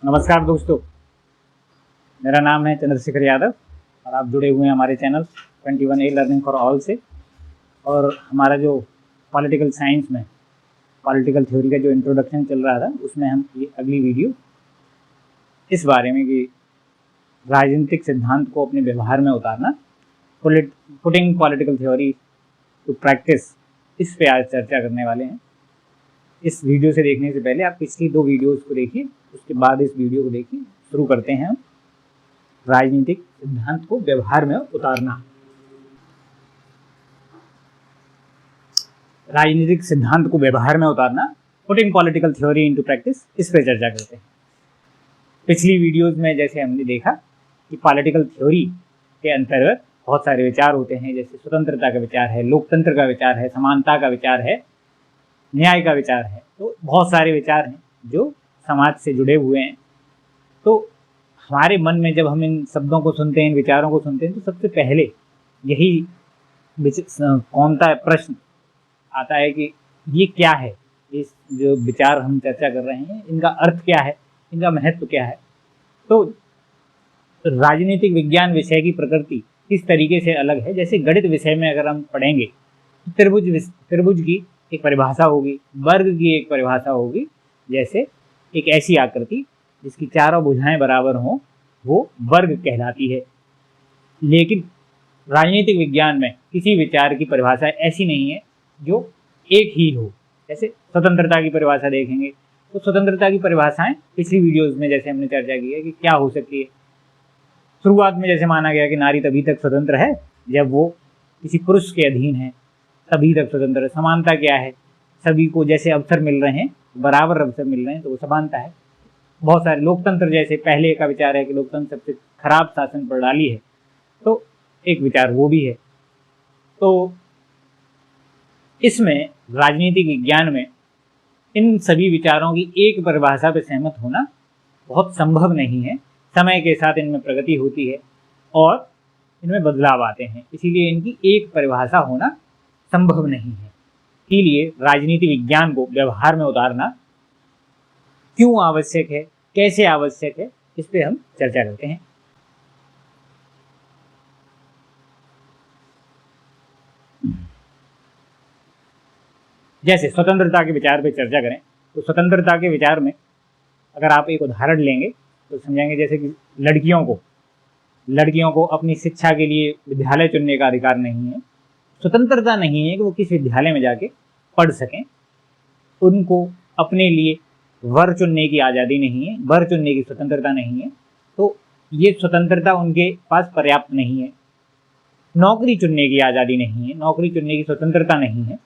नमस्कार दोस्तों, मेरा नाम है चंद्रशेखर यादव और आप जुड़े हुए हैं हमारे channel 21A learning for all से। और हमारा जो पॉलिटिकल साइंस में पॉलिटिकल थ्योरी का जो इंट्रोडक्शन चल रहा था, उसमें हम ये अगली वीडियो इस बारे में कि राजनीतिक सिद्धांत को अपने व्यवहार में उतारना, putting political theory to practice, इस पे आज चर्चा करने वाले हैं। इस वीडियो से देखने से पहले आप पिछली 2 वीडियोज़ को देखिए, उसके बाद इस वीडियो को देखिए। शुरू करते हैं हम राजनीतिक सिद्धांत को व्यवहार में उतारना। राजनीतिक सिद्धांत को व्यवहार में उतारना, putting political theory into practice, इस पर चर्चा करते हैं। पिछली वीडियोज़ में जैसे हमने देखा कि पॉलिटिकल थ्योरी के अंतर्गत बहुत सारे विचार होते हैं, जैसे स्वतंत्रता का विचार है, लोकतंत्र का विचार है, समानता का विचार है, न्याय का विचार है। तो बहुत सारे विचार हैं जो समाज से जुड़े हुए हैं। तो हमारे मन में जब हम इन शब्दों को सुनते हैं, इन विचारों को सुनते हैं, तो सबसे पहले यही कौनता प्रश्न आता है कि ये क्या है, इस जो विचार हम चर्चा कर रहे हैं, इनका अर्थ क्या है, इनका महत्व क्या है। तो राजनीतिक विज्ञान विषय की प्रकृति किस तरीके से अलग है। जैसे गणित विषय में अगर हम पढ़ेंगे तो त्रिभुज की एक परिभाषा होगी, वर्ग की एक परिभाषा होगी। जैसे एक ऐसी आकृति जिसकी चारों भुजाएं बराबर हों, वो वर्ग कहलाती है। लेकिन राजनीतिक विज्ञान में किसी विचार की परिभाषा ऐसी नहीं है जो एक ही हो। जैसे स्वतंत्रता की परिभाषा देखेंगे तो स्वतंत्रता की परिभाषाएं पिछली वीडियोज़ में जैसे हमने चर्चा की है कि क्या हो सकती है। शुरुआत में जैसे माना गया कि नारी तभी तक स्वतंत्र है जब वो किसी पुरुष के अधीन है, तभी तक स्वतंत्र है। समानता क्या है, सभी को जैसे अवसर मिल रहे हैं, बराबर अवसर मिल रहे हैं, तो वो समानता है। बहुत सारे लोकतंत्र, जैसे पहले का विचार है कि लोकतंत्र सबसे खराब शासन प्रणाली है, तो एक विचार वो भी है। तो इसमें राजनीतिक विज्ञान में इन सभी विचारों की एक परिभाषा पर सहमत होना बहुत संभव नहीं है। समय के साथ इनमें प्रगति होती है और इनमें बदलाव आते हैं, इसीलिए इनकी एक परिभाषा होना संभव नहीं है। इसीलिए राजनीति विज्ञान को व्यवहार में उतारना क्यों आवश्यक है, कैसे आवश्यक है, इस पे हम चर्चा करते हैं। जैसे स्वतंत्रता के विचार पे चर्चा करें तो स्वतंत्रता के विचार में अगर आप एक उदाहरण लेंगे तो समझेंगे, जैसे कि लड़कियों को अपनी शिक्षा के लिए विद्यालय चुनने का अधिकार नहीं है। स्वतंत्रता नहीं है कि वो किस विद्यालय में जाके पढ़ सकें। उनको अपने लिए वर चुनने की आज़ादी नहीं है, वर चुनने की स्वतंत्रता नहीं है। तो ये स्वतंत्रता उनके पास पर्याप्त नहीं है। नौकरी चुनने की आज़ादी नहीं है, नौकरी चुनने की स्वतंत्रता नहीं है।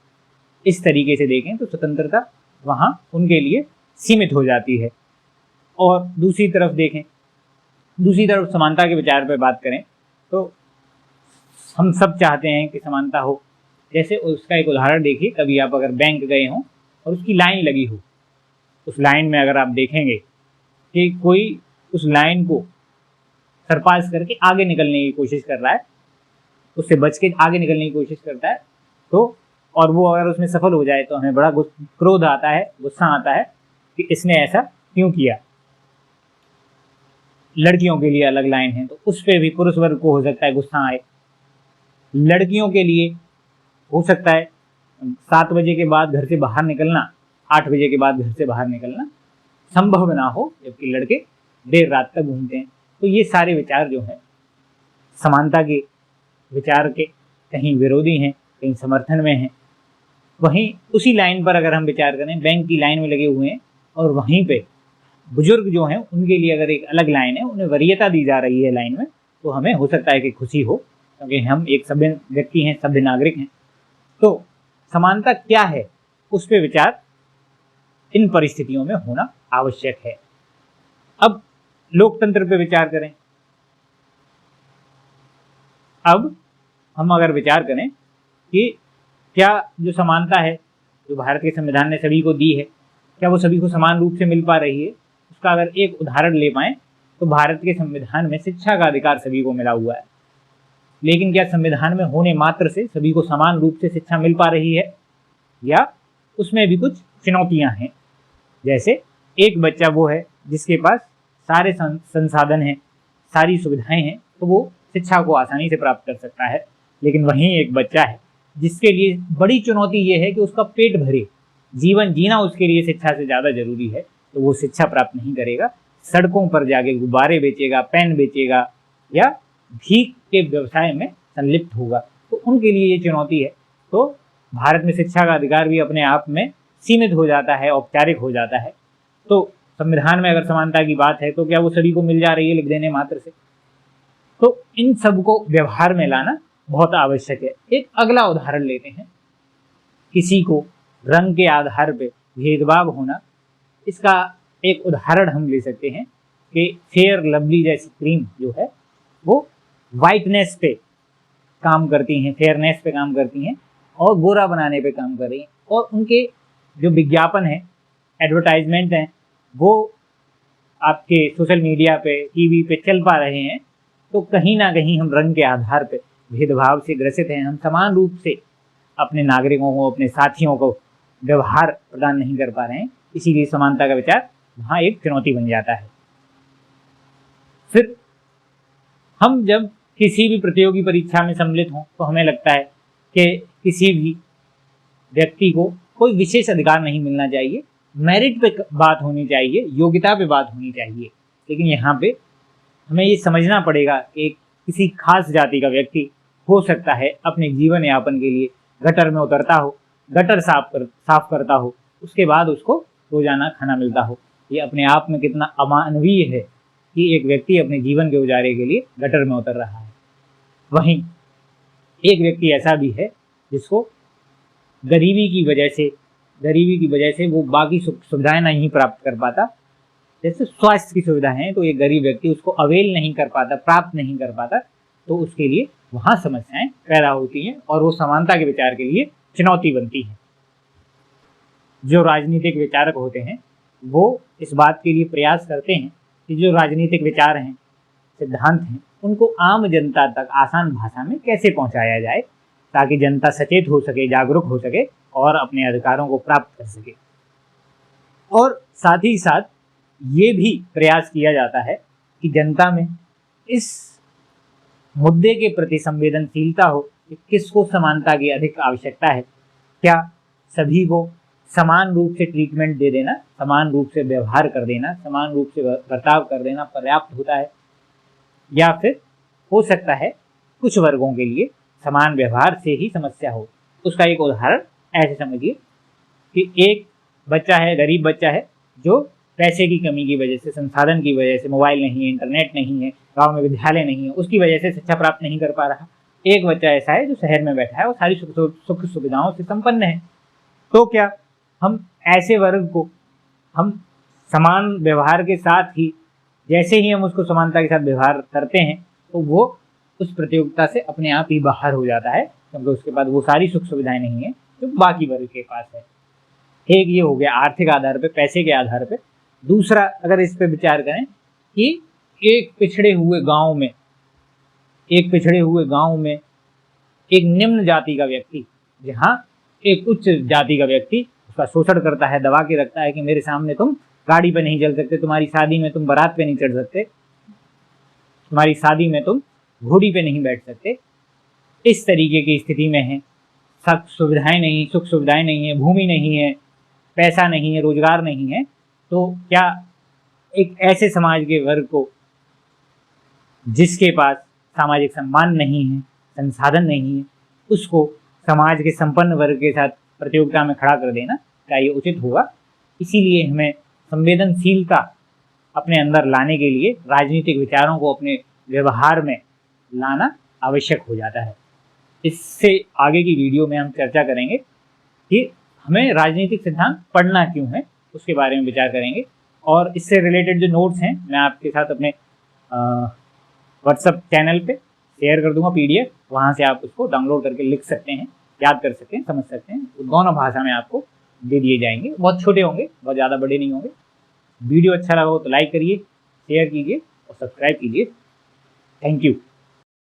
इस तरीके से देखें तो स्वतंत्रता वहाँ उनके लिए सीमित हो जाती है। और दूसरी तरफ देखें, दूसरी तरफ समानता के विचार पर बात करें तो हम सब चाहते हैं कि समानता हो। जैसे उसका एक उदाहरण देखिए, कभी आप अगर बैंक गए हों और उसकी लाइन लगी हो, उस लाइन में अगर आप देखेंगे कि कोई उस लाइन को सरपास करके आगे निकलने की कोशिश कर रहा है, उससे बच के आगे निकलने की कोशिश करता है, तो और वो अगर उसमें सफल हो जाए तो हमें बड़ा क्रोध आता है, गुस्सा आता है कि इसने ऐसा क्यों किया। लड़कियों के लिए अलग लाइन है तो उस पर भी पुरुष वर्ग को हो सकता है गुस्सा आए। लड़कियों के लिए हो सकता है 7 बजे के बाद घर से बाहर निकलना, 8 बजे के बाद घर से बाहर निकलना संभव ना हो, जबकि लड़के देर रात तक घूमते हैं। तो ये सारे विचार जो हैं समानता के विचार के कहीं विरोधी हैं, कहीं समर्थन में हैं। वहीं उसी लाइन पर अगर हम विचार करें, बैंक की लाइन में लगे हुए हैं और वहीं पे बुजुर्ग जो हैं उनके लिए अगर एक अलग लाइन है, उन्हें वरीयता दी जा रही है लाइन में, तो हमें हो सकता है कि खुशी हो, क्योंकि हम एक सभ्य व्यक्ति हैं, सभ्य नागरिक हैं। तो समानता क्या है, उस पर विचार इन परिस्थितियों में होना आवश्यक है। अब लोकतंत्र पे विचार करें। अब हम अगर विचार करें कि क्या जो समानता है जो भारत के संविधान ने सभी को दी है, क्या वो सभी को समान रूप से मिल पा रही है। उसका अगर एक उदाहरण ले पाएँ तो भारत के संविधान में शिक्षा का अधिकार सभी को मिला हुआ है, लेकिन क्या संविधान में होने मात्र से सभी को समान रूप से शिक्षा मिल पा रही है, या उसमें भी कुछ चुनौतियां हैं। जैसे एक बच्चा वो है जिसके पास सारे संसाधन हैं, सारी सुविधाएं हैं, तो वो शिक्षा को आसानी से प्राप्त कर सकता है। लेकिन वहीं एक बच्चा है जिसके लिए बड़ी चुनौती ये है कि उसका पेट भरे, जीवन जीना उसके लिए शिक्षा से ज़्यादा जरूरी है, तो वो शिक्षा प्राप्त नहीं करेगा, सड़कों पर जाके गुब्बारे बेचेगा, पेन बेचेगा या भीख के व्यवसाय में संलिप्त होगा, तो उनके लिए ये चुनौती है। तो भारत में शिक्षा का अधिकार भी अपने आप में सीमित हो जाता है, औपचारिक हो जाता है। तो संविधान में अगर समानता की बात है तो क्या वो सभी को मिल जा रही है लिख देने मात्र से? तो इन सब को व्यवहार में लाना बहुत आवश्यक है। एक अगला उदाहरण लेते हैं, किसी को रंग के आधार पर भेदभाव होना, इसका एक उदाहरण हम ले सकते हैं कि फेयर लवली जैसी क्रीम जो है वो वाइटनेस पे काम करती हैं, फेयरनेस पे काम करती हैं और गोरा बनाने पे काम कर रही हैं, और उनके जो विज्ञापन है, एडवर्टाइजमेंट हैं, वो आपके सोशल मीडिया पे, टीवी पे चल पा रहे हैं। तो कहीं ना कहीं हम रंग के आधार पे भेदभाव से ग्रसित हैं, हम समान रूप से अपने नागरिकों को, अपने साथियों को व्यवहार प्रदान नहीं कर पा रहे हैं। इसीलिए समानता का विचार वहाँ एक चुनौती बन जाता है। फिर हम जब किसी भी प्रतियोगी परीक्षा में सम्मिलित हों तो हमें लगता है कि किसी भी व्यक्ति को कोई विशेष अधिकार नहीं मिलना चाहिए, मेरिट पे बात होनी चाहिए, योग्यता पे बात होनी चाहिए। लेकिन यहाँ पे हमें ये समझना पड़ेगा कि किसी खास जाति का व्यक्ति हो सकता है अपने जीवन यापन के लिए गटर में उतरता हो, गटर साफ करता हो, उसके बाद उसको रोजाना खाना मिलता हो। ये अपने आप में कितना अमानवीय है कि एक व्यक्ति अपने जीवन के गुजारे के लिए गटर में उतर रहा है। वहीं एक व्यक्ति ऐसा भी है जिसको गरीबी की वजह से वो बाकी सुविधाएं नहीं प्राप्त कर पाता। जैसे स्वास्थ्य की सुविधाएं हैं तो एक गरीब व्यक्ति उसको अवेल नहीं कर पाता, प्राप्त नहीं कर पाता, तो उसके लिए वहाँ समस्याएं पैदा होती हैं और वो समानता के विचार के लिए चुनौती बनती है। जो राजनीतिक विचारक होते हैं वो इस बात के लिए प्रयास करते हैं कि जो राजनीतिक विचार हैं, सिद्धांत हैं, उनको आम जनता तक आसान भाषा में कैसे पहुंचाया जाए ताकि जनता सचेत हो सके, जागरूक हो सके और अपने अधिकारों को प्राप्त कर सके। और साथ ही साथ ये भी प्रयास किया जाता है कि जनता में इस मुद्दे के प्रति संवेदनशीलता हो कि किसको समानता की अधिक आवश्यकता है। क्या सभी को समान रूप से ट्रीटमेंट दे देना, समान रूप से व्यवहार कर देना, समान रूप से बर्ताव कर देना पर्याप्त होता है, या फिर हो सकता है कुछ वर्गों के लिए समान व्यवहार से ही समस्या हो। उसका एक उदाहरण ऐसे समझिए कि एक बच्चा है, गरीब बच्चा है, जो पैसे की कमी की वजह से, संसाधन की वजह से, मोबाइल नहीं है, इंटरनेट नहीं है, गांव में विद्यालय नहीं है, उसकी वजह से शिक्षा प्राप्त नहीं कर पा रहा। एक बच्चा ऐसा है जो शहर में बैठा है और सारी सुख सुविधाओं से संपन्न है। तो क्या हम ऐसे वर्ग को हम समान व्यवहार के साथ ही, जैसे ही हम उसको समानता के साथ व्यवहार करते हैं तो वो उस प्रतियोगिता से अपने आप ही बाहर हो जाता है, क्योंकि उसके पास वो सारी सुख सुविधाएं नहीं है जो बाकी वर्ग के पास है। एक ये हो गया आर्थिक आधार पे, पैसे के आधार पे। दूसरा अगर इस पे विचार करें कि एक पिछड़े हुए गांव में एक निम्न जाति का व्यक्ति, जहाँ एक उच्च जाति का व्यक्ति उसका शोषण करता है, दबा के रखता है कि मेरे सामने तुम गाड़ी पे नहीं चल सकते, तुम्हारी शादी में तुम बारात पे नहीं चढ़ सकते, तुम्हारी शादी में तुम घोड़ी पे नहीं बैठ सकते। इस तरीके की स्थिति में है, सब सुविधाएं नहीं, सुख सुविधाएं नहीं है, भूमि नहीं है, पैसा नहीं है, रोजगार नहीं है। तो क्या एक ऐसे समाज के वर्ग को, जिसके पास सामाजिक सम्मान नहीं है, संसाधन नहीं है, उसको समाज के संपन्न वर्ग के साथ प्रतियोगिता में खड़ा कर देना, क्या ये उचित होगा? इसीलिए हमें संवेदनशीलता अपने अंदर लाने के लिए राजनीतिक विचारों को अपने व्यवहार में लाना आवश्यक हो जाता है। इससे आगे की वीडियो में हम चर्चा करेंगे कि हमें राजनीतिक सिद्धांत पढ़ना क्यों है, उसके बारे में विचार करेंगे। और इससे रिलेटेड जो नोट्स हैं मैं आपके साथ अपने व्हाट्सएप चैनल पे शेयर कर दूंगा PDF, वहाँ से आप उसको डाउनलोड करके लिख सकते हैं, याद कर सकते हैं, समझ सकते हैं। दोनों भाषा में आपको दे दिए जाएंगे। बहुत छोटे होंगे, बहुत ज़्यादा बड़े नहीं होंगे। वीडियो अच्छा लगा हो तो लाइक करिए, शेयर कीजिए और सब्सक्राइब कीजिए। Thank you.